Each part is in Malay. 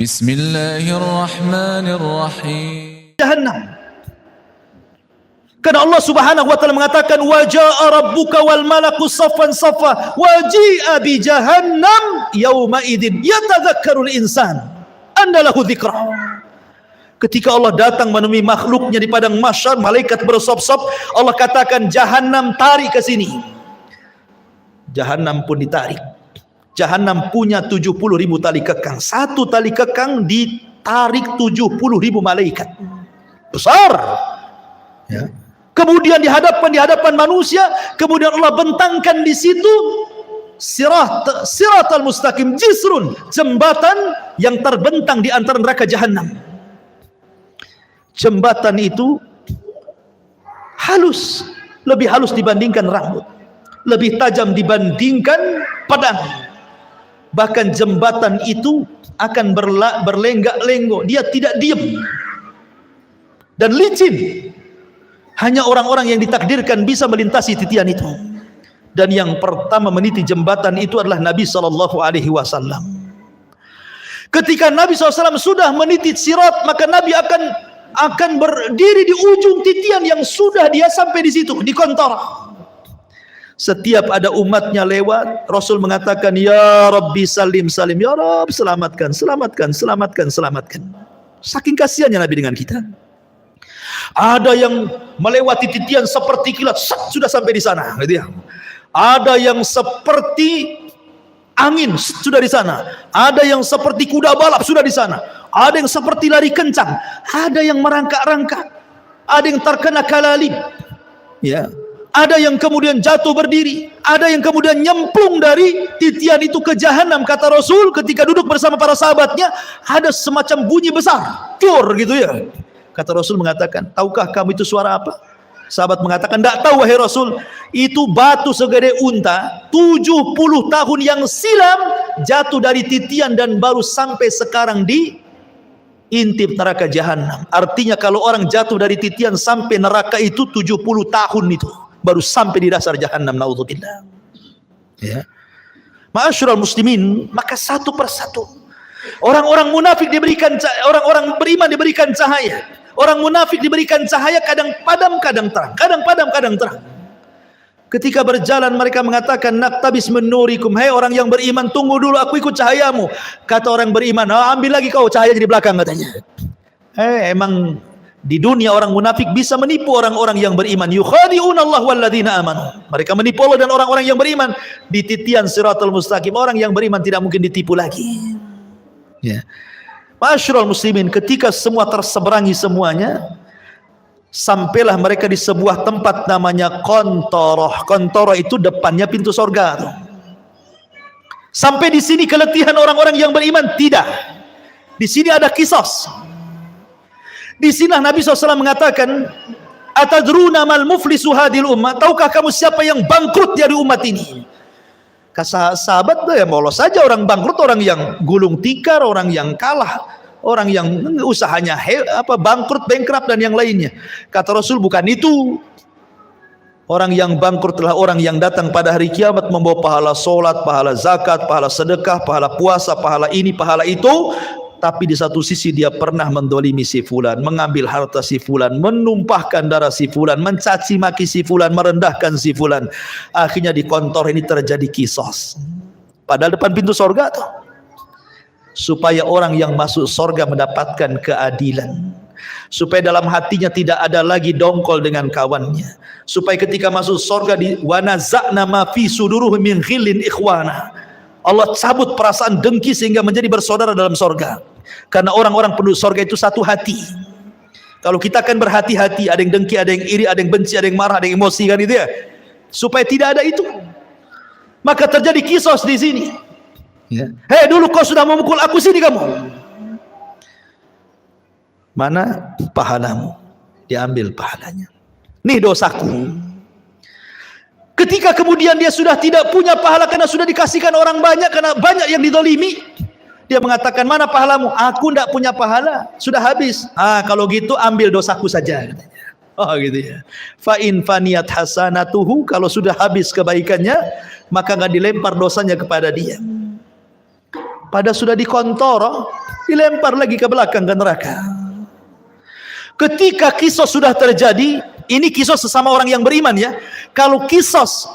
Bismillahirrahmanirrahim. Jahannam. Karena Allah Subhanahu wa taala mengatakan wa jaa rabbuka wal malaku saffan saffa wa ji'a bi jahannam yauma idzin yatadzakkarul insan andalahu dzikra. Ketika Allah datang menemui makhluknya di padang mahsyar, malaikat bersop-sop, Allah katakan jahannam tarik ke sini. Jahannam pun ditarik. Jahannam punya 70.000 tali kekang. Satu tali kekang ditarik 70.000 malaikat. Besar. Ya. Kemudian di hadapan manusia, kemudian Allah bentangkan di situ siratal mustaqim, jisrun, jembatan yang terbentang di antara neraka jahannam. Jembatan itu halus, lebih halus dibandingkan rambut, lebih tajam dibandingkan pedang. Bahkan jembatan itu akan berlenggak-lenggok, dia tidak diam dan licin. Hanya orang-orang yang ditakdirkan bisa melintasi titian itu. Dan yang pertama meniti jembatan itu adalah Nabi SAW. Ketika Nabi SAW sudah meniti sirat, maka Nabi akan berdiri di ujung titian yang sudah dia sampai di situ, di kontara. Setiap ada umatnya lewat, Rasul mengatakan, Ya Rabbi salim salim, Ya Rabb selamatkan, selamatkan, selamatkan, selamatkan. Saking kasihannya Nabi dengan kita. Ada yang melewati titian seperti kilat, sudah sampai di sana, gitu ya. Ada yang seperti angin, sudah di sana. Ada yang seperti kuda balap, sudah di sana. Ada yang seperti lari kencang. Ada yang merangkak-rangkak. Ada yang terkena kalalib. Ya. Ada yang kemudian jatuh berdiri. Ada yang kemudian nyemplung dari titian itu ke jahanam. Kata Rasul ketika duduk bersama para sahabatnya, ada semacam bunyi besar, cur gitu ya. Kata Rasul mengatakan, tahukah kamu itu suara apa? Sahabat mengatakan, tidak tahu wahai Rasul. Itu batu segede unta 70 tahun yang silam jatuh dari titian dan baru sampai sekarang di intip neraka jahanam. Artinya kalau orang jatuh dari titian sampai neraka itu 70 tahun itu baru sampai di dasar jahanam. Naudzubillah. Ya. Ma'asyiral muslimin, maka satu persatu orang-orang munafik diberikan, orang-orang beriman diberikan cahaya. Orang munafik diberikan cahaya, kadang padam, kadang terang. Kadang padam, kadang terang. Ketika berjalan mereka mengatakan, Naktabis min nurikum. Hei orang yang beriman, tunggu dulu, aku ikut cahayamu. Kata orang beriman, ambil lagi kau cahaya di belakang, katanya. Emang di dunia orang munafik bisa menipu orang-orang yang beriman. Yukhadi'una Allah walladzina amanu. Mereka menipu Allah dan orang-orang yang beriman. Di titian siratal mustaqim, orang yang beriman tidak mungkin ditipu lagi. Ya. Ma'asyiral muslimin, ketika semua terseberangi semuanya, sampailah mereka di sebuah tempat namanya Kontoroh. Kontoroh itu depannya pintu sorga. Sampai di sini keletihan orang-orang yang beriman? Tidak. Di sini ada kisos. Di sini Nabi SAW mengatakan, Atadruna mal muflisu hadil ummah. Tahukah kamu siapa yang bangkrut dari umat ini? Kata sahabat, ya molos saja orang bangkrut, orang yang gulung tikar, orang yang kalah, orang yang usahanya bangkrut, bankrupt dan yang lainnya. Kata Rasul, bukan itu. Orang yang bangkrut adalah orang yang datang pada hari kiamat membawa pahala solat, pahala zakat, pahala sedekah, pahala puasa, pahala ini, pahala itu. Tapi di satu sisi dia pernah mendolimi si fulan, mengambil harta si fulan, menumpahkan darah si fulan, mencaci maki si fulan, merendahkan si fulan. Akhirnya di kantor ini terjadi kisos. Padahal depan pintu sorga tuh. Supaya orang yang masuk sorga mendapatkan keadilan. Supaya dalam hatinya tidak ada lagi dongkol dengan kawannya. Supaya ketika masuk sorga di wanaza'na ma fi suduruhum min ghillin ikhwana. Allah cabut perasaan dengki sehingga menjadi bersaudara dalam sorga. Karena orang-orang penduduk sorga itu satu hati. Kalau kita akan berhati-hati, ada yang dengki, ada yang iri, ada yang benci, ada yang marah, ada yang emosi, kan itu ya. Supaya tidak ada itu, maka terjadi kisos di sini. Ya. Hei, dulu kau sudah memukul aku, sini kamu. Mana pahalamu? Diambil pahalanya. Nih dosaku. Ketika kemudian dia sudah tidak punya pahala karena sudah dikasihkan orang banyak, karena banyak yang didolimi, dia mengatakan, mana pahalamu? Aku tidak punya pahala, sudah habis. Kalau gitu ambil dosaku saja. Oh gitu ya. Fa in faniyat hasanatuhu, kalau sudah habis kebaikannya, maka nggak dilempar dosanya kepada dia. Pada sudah di kontoro, dilempar lagi ke belakang ke neraka. Ketika kisos sudah terjadi, ini kisos sesama orang yang beriman ya. Kalau kisos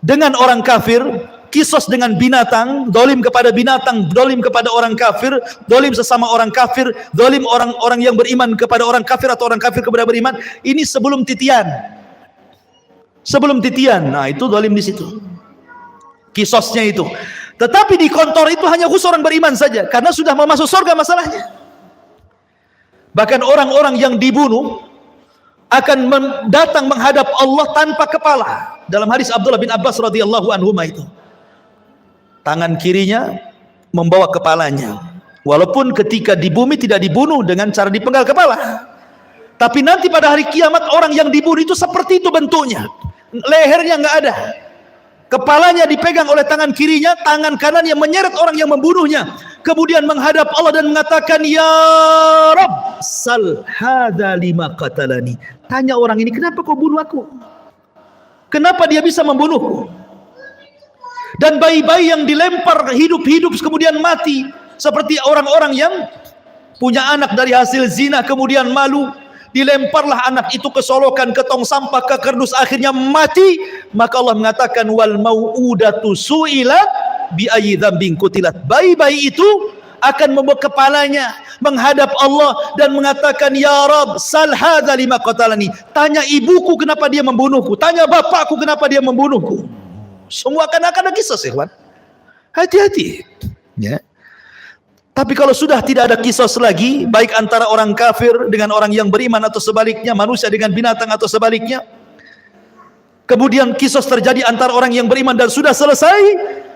dengan orang kafir, kisos dengan binatang, dolim kepada binatang, dolim kepada orang kafir, dolim sesama orang kafir, dolim orang-orang yang beriman kepada orang kafir atau orang kafir kepada beriman, ini sebelum titian. Sebelum titian, nah itu dolim di situ. Kisosnya itu. Tetapi di kantor itu hanya khusus orang beriman saja, karena sudah mau masuk surga masalahnya. Bahkan orang-orang yang dibunuh akan datang menghadap Allah tanpa kepala. Dalam hadis Abdullah bin Abbas radhiyallahu anhu itu, tangan kirinya membawa kepalanya. Walaupun ketika di bumi tidak dibunuh dengan cara dipenggal kepala, tapi nanti pada hari kiamat orang yang dibunuh itu seperti itu bentuknya. Lehernya nggak ada, kepalanya dipegang oleh tangan kirinya, tangan kanannya menyeret orang yang membunuhnya, kemudian menghadap Allah dan mengatakan, ya Rabb, sal hadza lima qatalani. Tanya orang ini, kenapa kau bunuh aku? Kenapa dia bisa membunuhku? Dan bayi-bayi yang dilempar hidup-hidup kemudian mati, seperti orang-orang yang punya anak dari hasil zina kemudian malu, dilemparlah anak itu ke solokan, ke tong sampah, ke kardus, akhirnya mati. Maka Allah mengatakan, wal mau'udatu su'ilat bi ayyi dzambin qutilat. Bayi-bayi itu akan membawa kepalanya menghadap Allah dan mengatakan, ya Rabb, sal hadza lima qatalani. Tanya ibuku kenapa dia membunuhku, tanya bapakku kenapa dia membunuhku. Semua akan ada kisah, ikhwan. Hati-hati ya. Tapi kalau sudah tidak ada kisah lagi, baik antara orang kafir dengan orang yang beriman atau sebaliknya, manusia dengan binatang atau sebaliknya, kemudian kisah terjadi antara orang yang beriman dan sudah selesai,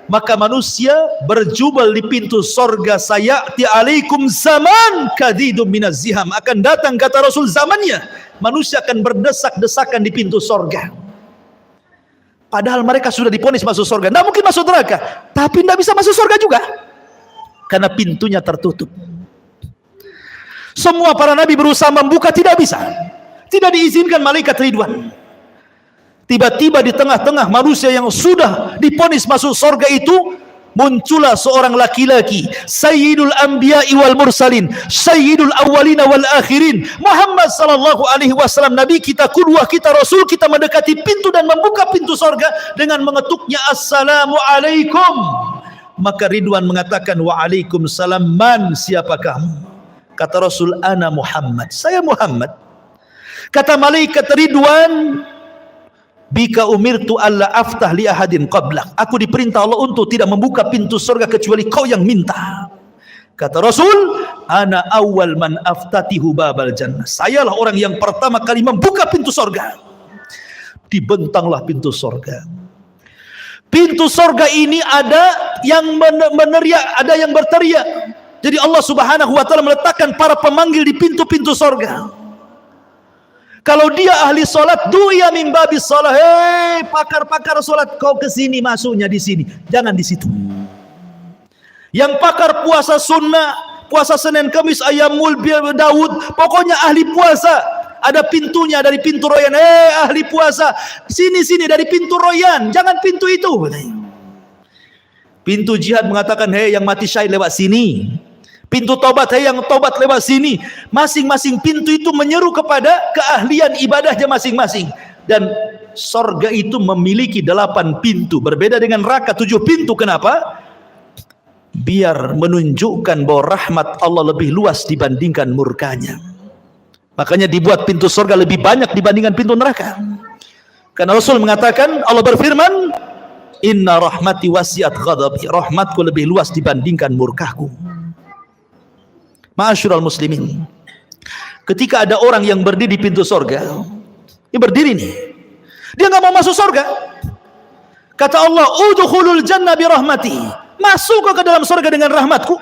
maka manusia berjubel di pintu sorga. Sayati alaikum zaman kadidum minaz ziham. Akan datang, kata Rasul, zamannya manusia akan berdesak-desakan di pintu sorga. Padahal mereka sudah diponis masuk sorga, tidak mungkin masuk neraka, tapi tidak bisa masuk sorga juga karena pintunya tertutup. Semua para nabi berusaha membuka, tidak bisa, tidak diizinkan malaikat Ridwan. Tiba-tiba di tengah-tengah manusia yang sudah diponis masuk surga itu, muncullah seorang laki-laki, Sayyidul Anbiya'i wal Mursalin, Sayyidul Awwalina wal Akhirin, Muhammad sallallahu alaihi wasallam, Nabi kita, qudwah kita, Rasul kita, mendekati pintu dan membuka pintu surga dengan mengetuknya, Assalamualaikum. Maka Ridwan mengatakan, Waalaikumsalam, man, siapa kamu? Kata Rasul, ana Muhammad, saya Muhammad. Kata malaikat Ridwan, bika umirtu alla aftah li ahadin qablak. Aku diperintah Allah untuk tidak membuka pintu surga kecuali kau yang minta. Kata Rasul, ana awal man aftatihu babal jannah. Sayalah orang yang pertama kali membuka pintu surga. Dibentanglah pintu surga. Pintu surga ini ada yang meneriak, ada yang berteriak. Jadi Allah Subhanahu wa taala meletakkan para pemanggil di pintu-pintu surga. Kalau dia ahli solat, du'a min babis salah. Hei pakar-pakar solat, kau ke sini, masuknya di sini, jangan di situ. Yang pakar puasa sunnah, puasa Senin Kamis, Ayyamul Daud, pokoknya ahli puasa, ada pintunya dari pintu royan. Hei ahli puasa, sini dari pintu royan, jangan pintu itu. Pintu jihad mengatakan, hei yang mati syahid lewat sini. Pintu tobat, hei yang tobat lewat sini. Masing-masing pintu itu menyeru kepada keahlian ibadahnya masing-masing. Dan sorga itu memiliki 8 pintu, berbeda dengan neraka 7 pintu. Kenapa? Biar menunjukkan bahwa rahmat Allah lebih luas dibandingkan murkanya. Makanya dibuat pintu sorga lebih banyak dibandingkan pintu neraka. Karena Rasul mengatakan, Allah berfirman, inna rahmati wasiat ghadabi, rahmatku lebih luas dibandingkan murkahku. Ma'asyiral muslimin, ketika ada orang yang berdiri di pintu sorga, dia berdiri nih, dia nggak mau masuk sorga. Kata Allah, udkhulul jannah bi rahmati, masuk ke dalam sorga dengan rahmatku.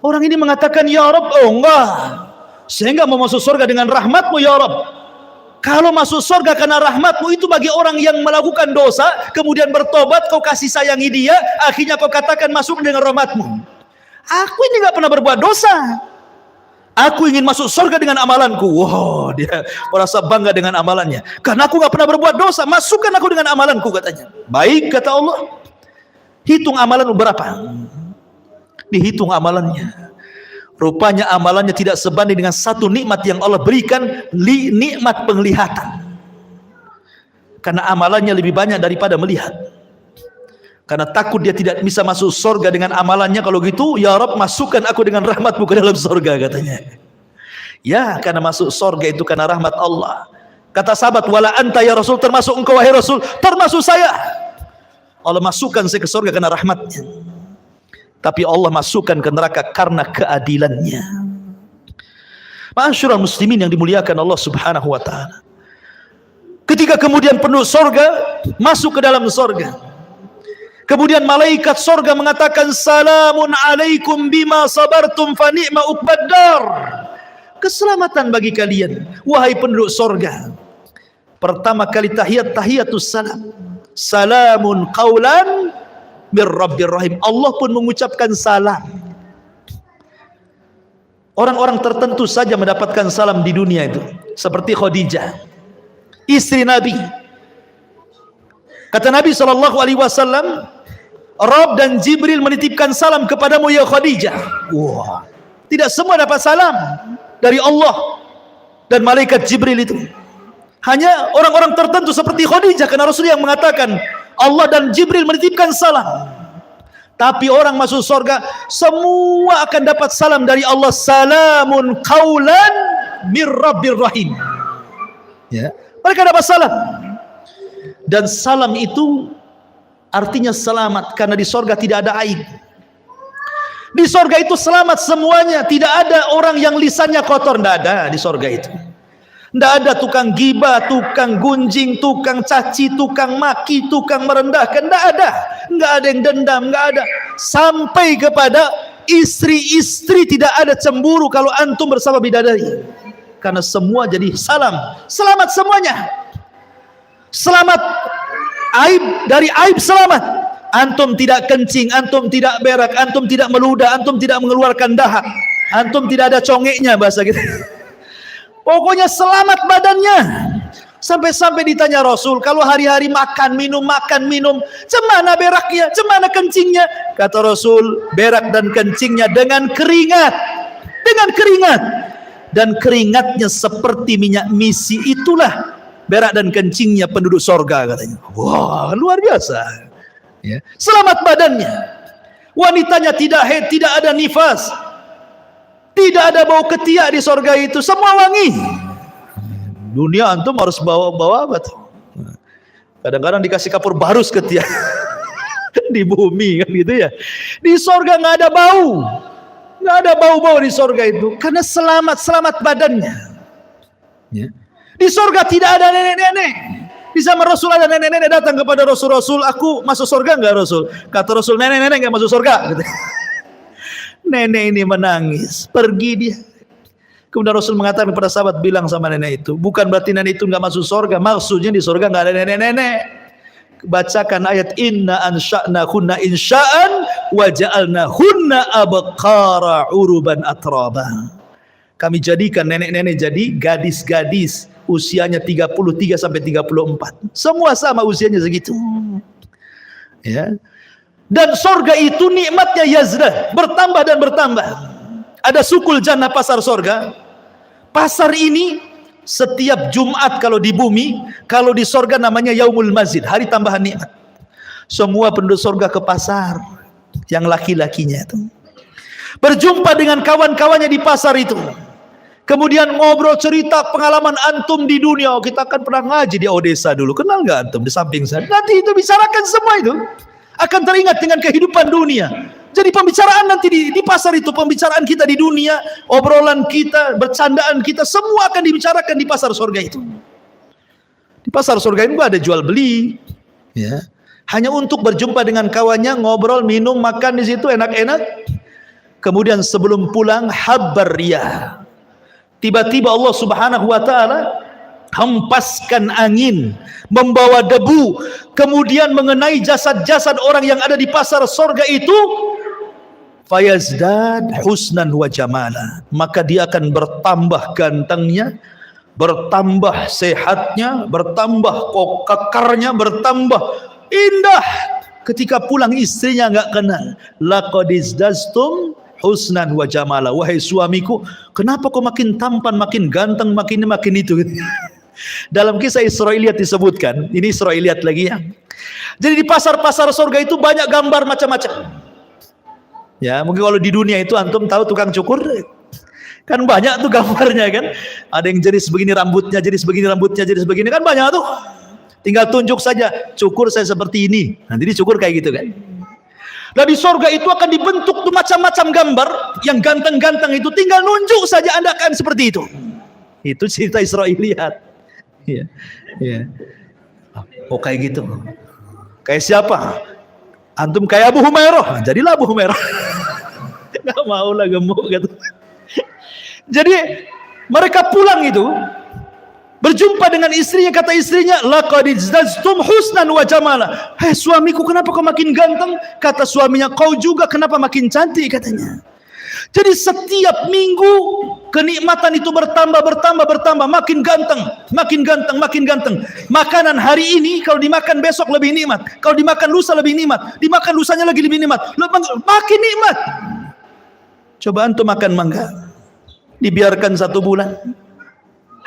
Orang ini mengatakan, ya Rabb, oh enggak, saya nggak mau masuk sorga dengan rahmatmu ya Rabb. Kalau masuk sorga karena rahmatmu itu bagi orang yang melakukan dosa, kemudian bertobat, kau kasih sayangi dia, akhirnya kau katakan masuk dengan rahmatmu. Aku ini nggak pernah berbuat dosa. Aku ingin masuk surga dengan amalanku. Wow, dia merasa bangga dengan amalannya. Karena aku nggak pernah berbuat dosa, masukkan aku dengan amalanku, katanya. Baik, kata Allah. Hitung amalan berapa? Dihitung amalannya. Rupanya amalannya tidak sebanding dengan satu nikmat yang Allah berikan, nikmat penglihatan. Karena amalannya lebih banyak daripada melihat. Karena takut dia tidak bisa masuk surga dengan amalannya. Kalau gitu, ya Rabb, masukkan aku dengan rahmatmu ke dalam surga, katanya. Ya, karena masuk surga itu karena rahmat Allah. Kata sahabat, wala anta ya Rasul, termasuk engkau wahai Rasul, termasuk saya. Allah masukkan saya ke surga karena rahmatnya. Tapi Allah masukkan ke neraka karena keadilannya. Ma'asyiral muslimin yang dimuliakan Allah Subhanahu wa taala. Ketika kemudian penduduk surga masuk ke dalam surga, kemudian malaikat surga mengatakan, salamun alaikum bima sabartum fa ni'ma uqbaddar. Keselamatan bagi kalian wahai penduduk surga. Pertama kali tahiyatus salam, salamun qaulan mir rabbir rahim. Allah pun mengucapkan salam. Orang-orang tertentu saja mendapatkan salam di dunia itu, seperti Khadijah, istri Nabi. Kata Nabi SAW, Rabb dan Jibril menitipkan salam kepadamu ya Khadijah. Wah, tidak semua dapat salam dari Allah dan malaikat Jibril itu. Hanya orang-orang tertentu seperti Khadijah, karena Rasul yang mengatakan Allah dan Jibril menitipkan salam. Tapi orang masuk surga semua akan dapat salam dari Allah, salamun qaulan mir rabbir rahim. Ya, mereka dapat salam. Dan salam itu artinya selamat, karena di surga tidak ada aib. Di surga itu selamat semuanya, tidak ada orang yang lisannya kotor, tidak ada di surga itu. Tidak ada tukang gibah, tukang gunjing, tukang caci, tukang maki, tukang merendahkan, tidak ada. Tidak ada yang dendam, tidak ada. Sampai kepada istri-istri tidak ada cemburu kalau antum bersama bidadari. Karena semua jadi salam, selamat semuanya. Selamat aib, dari aib selamat. Antum tidak kencing, antum tidak berak, antum tidak meludah, antum tidak mengeluarkan dahak, antum tidak ada congeknya, bahasa kita. Pokoknya selamat badannya. Sampai-sampai ditanya Rasul, kalau hari-hari makan minum, cemana beraknya, cemana kencingnya? Kata Rasul, berak dan kencingnya dengan keringat. Dengan keringat. Dan keringatnya seperti minyak misi, itulah berak dan kencingnya penduduk sorga, katanya. Wah, luar biasa. Ya. Selamat badannya. Wanitanya tidak haid, tidak ada nifas, tidak ada bau ketiak di sorga itu, semua wangi. Dunia antum harus bawa apa tuh? Kadang-kadang dikasih kapur barus ketiak di bumi kan gitu ya. Di sorga nggak ada bau, nggak ada bau-bau di sorga itu, karena selamat badannya. Ya. Di sorga tidak ada nenek-nenek. Di zaman Rasul ada nenek-nenek datang kepada Rasul, aku masuk surga enggak Rasul? Kata Rasul, nenek-nenek enggak masuk surga. Gitu. Nenek ini menangis, pergi dia. Kemudian Rasul mengatakan kepada sahabat, bilang sama nenek itu, bukan berarti nenek itu enggak masuk surga, maksudnya di surga enggak ada nenek-nenek. Bacakan ayat inna ansha'nahunna insha'an wa ja'alnahunna abqara uruban atraba. Kami jadikan nenek-nenek jadi gadis-gadis usianya 33 sampai 34. Semua sama usianya segitu. Ya. Dan surga itu nikmatnya yazdah, bertambah dan bertambah. Ada sukul jannah, pasar surga. Pasar ini setiap Jumat kalau di bumi, kalau di surga namanya yaumul mazid, hari tambahan nikmat. Semua penduduk surga ke pasar, yang laki-lakinya itu. Berjumpa dengan kawan-kawannya di pasar itu. Kemudian ngobrol cerita pengalaman antum di dunia. Oh, kita kan pernah ngaji di Odessa dulu. Kenal nggak antum di samping saya? Nanti itu bicarakan semua itu. Akan teringat dengan kehidupan dunia. Jadi pembicaraan nanti di pasar itu, pembicaraan kita di dunia, obrolan kita, bercandaan kita, semua akan dibicarakan di pasar surga itu. Di pasar surga itu ada jual beli, ya. Hanya untuk berjumpa dengan kawannya, ngobrol, minum, makan di situ enak-enak. Kemudian sebelum pulang habar riyah. Tiba-tiba Allah Subhanahu wa taala hempaskan angin, membawa debu, kemudian mengenai jasad-jasad orang yang ada di pasar surga itu, fayazdad husnan wa jamala, maka dia akan bertambah gantengnya, bertambah sehatnya, bertambah kekarnya, bertambah indah. Ketika pulang istrinya enggak kenal. Laqad izdastum husnan wa jamala. Wahai suamiku, kenapa kau makin tampan, makin ganteng, makin itu. Dalam kisah Israiliyat disebutkan, ini Israiliyat lagi ya. Jadi di pasar-pasar surga itu banyak gambar macam-macam. Ya, mungkin kalau di dunia itu antum tahu tukang cukur, kan banyak tuh gambarnya kan. Ada yang jadi sebegini rambutnya, jadi sebegini rambutnya, jadi sebegini, kan banyak tuh. Tinggal tunjuk saja, cukur saya seperti ini. Nanti dicukur kayak gitu kan. Nah di surga itu akan dibentuk tuh macam-macam gambar yang ganteng-ganteng itu, tinggal nunjuk saja Anda akan seperti itu. Itu cerita Israiliyat. Ya, ya. Oh kayak gitu. Kayak siapa? Antum kayak Abu Humairah, jadilah Abu Humairah. Gak mau lah gemuk gitu. Jadi mereka pulang itu berjumpa dengan istrinya, kata istrinya, laqad izdaztum husnan wa jamala. Hei suamiku, kenapa kau makin ganteng? Kata suaminya, kau juga kenapa makin cantik, katanya. Jadi setiap minggu kenikmatan itu bertambah, makin ganteng, makin ganteng. Makanan hari ini kalau dimakan besok lebih nikmat, kalau dimakan lusa lebih nikmat, dimakan lusanya lagi lebih nikmat, makin nikmat. Coba antum makan mangga, dibiarkan 1 bulan.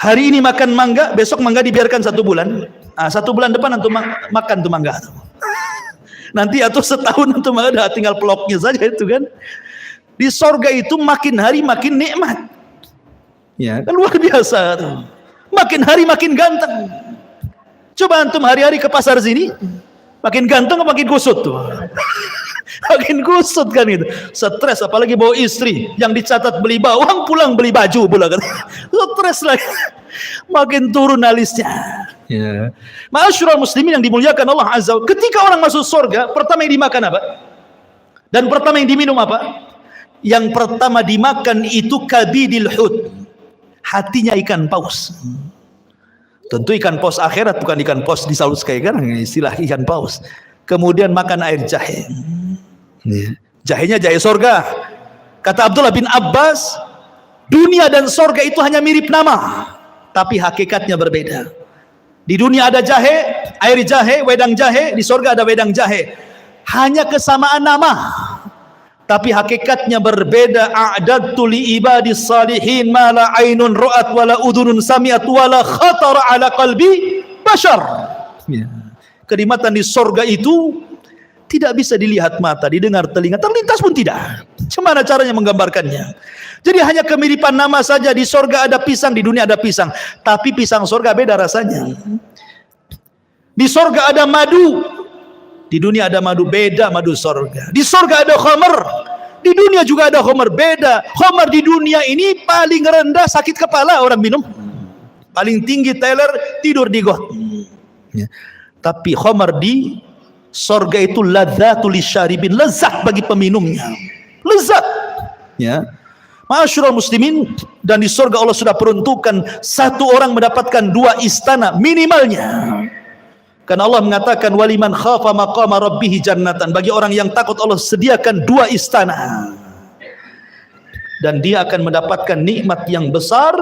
Hari ini makan mangga, besok mangga dibiarkan 1 bulan. 1 bulan depan antum makan tuh mangga. Nanti atau setahun antum ada tinggal peloknya saja itu kan. Di sorga itu makin hari makin nikmat. Ya, kan luar biasa tuh. Makin hari makin ganteng. Coba antum hari-hari ke pasar sini, makin ganteng atau makin kusut tuh? Makin kusut kan itu. Stres, apalagi bawa istri yang dicatat beli bawang, pulang beli baju pula kan. Stres lagi. Makin turun alisnya. Ya. Ma'asyiral muslimin yang dimuliakan Allah Azza wa Jalla, ketika orang masuk surga, pertama yang dimakan apa? Dan pertama yang diminum apa? Yang pertama dimakan itu kabidil hut, hatinya ikan paus. Tentu ikan paus akhirat, bukan ikan paus di Saus kayak sekarang, istilah ikan paus. Kemudian makan air jahe. Jahenya jahe sorga. Kata Abdullah bin Abbas, dunia dan sorga itu hanya mirip nama, tapi hakikatnya berbeda. Di dunia ada jahe, air jahe, wedang jahe. Di sorga ada wedang jahe. Hanya kesamaan nama, tapi hakikatnya berbeda. A'dadtu li ibadis salihin ma la ainun ra'at wa la udhunun sami'at wa la khatara ala qalbi bashar. Ya. Kenikmatan di sorga itu tidak bisa dilihat mata, didengar telinga, terlintas pun tidak. Bagaimana caranya menggambarkannya? Jadi hanya kemiripan nama saja. Di sorga ada pisang, di dunia ada pisang, tapi pisang sorga beda rasanya. Di sorga ada madu, di dunia ada madu, beda madu sorga. Di sorga ada khamar, di dunia juga ada khamar, beda. Khamar di dunia ini paling rendah sakit kepala orang minum, paling tinggi teler tidur di got. Ya. Tapi khamar di sorga itu ladzatul lisyaribin, lezat bagi peminumnya, lezat. Ya. Ma'asyiral muslimin, dan di sorga Allah sudah peruntukkan 1 orang mendapatkan 2 istana minimalnya. Karena Allah mengatakan waliman khafa maqama rabbih jannatan, bagi orang yang takut Allah sediakan 2 istana. Dan dia akan mendapatkan nikmat yang besar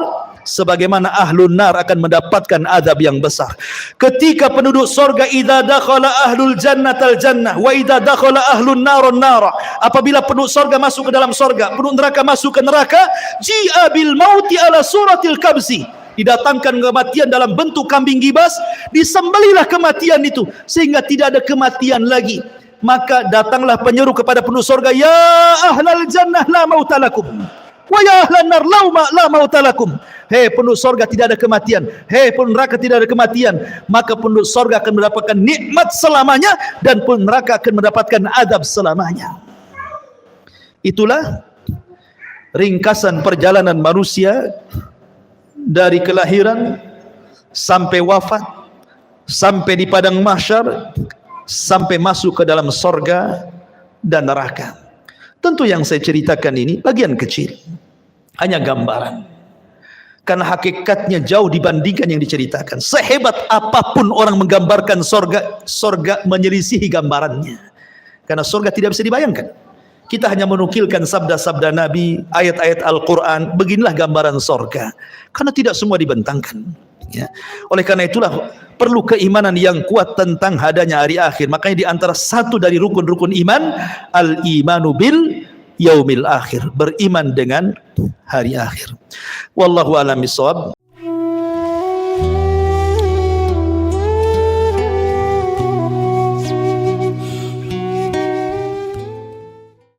sebagaimana ahlun nar akan mendapatkan azab yang besar. Ketika penduduk sorga, idza dakhala ahlul jannatal jannah wa idza dakhala ahlun narun nara, apabila penduduk sorga masuk ke dalam sorga, penduduk neraka masuk ke neraka, ji'a bil mauti ala suratil kabsi, didatangkan kematian dalam bentuk kambing gibas, disembelihlah kematian itu sehingga tidak ada kematian lagi. Maka datanglah penyeru kepada penduduk sorga, ya ahlal jannah la mautalakum wa ya ahlan nar la mautalakum. Hei penduduk sorga, tidak ada kematian. Hei penduduk neraka, tidak ada kematian. Maka penduduk sorga akan mendapatkan nikmat selamanya, dan penduduk neraka akan mendapatkan azab selamanya. Itulah ringkasan perjalanan manusia dari kelahiran sampai wafat, sampai di padang mahsyar, sampai masuk ke dalam sorga dan neraka. Tentu yang saya ceritakan ini bagian kecil, hanya gambaran. Karena hakikatnya jauh dibandingkan yang diceritakan. Sehebat apapun orang menggambarkan sorga, sorga menyelisihi gambarannya. Karena sorga tidak bisa dibayangkan. Kita hanya menukilkan sabda-sabda Nabi, ayat-ayat Al-Quran. Beginilah gambaran sorga. Karena tidak semua dibentangkan. Ya. Oleh karena itulah perlu keimanan yang kuat tentang adanya hari akhir. Makanya di antara satu dari rukun-rukun iman, al-imanu bil yaumil akhir, beriman dengan hari akhir. Wallahu a'lam bishawab.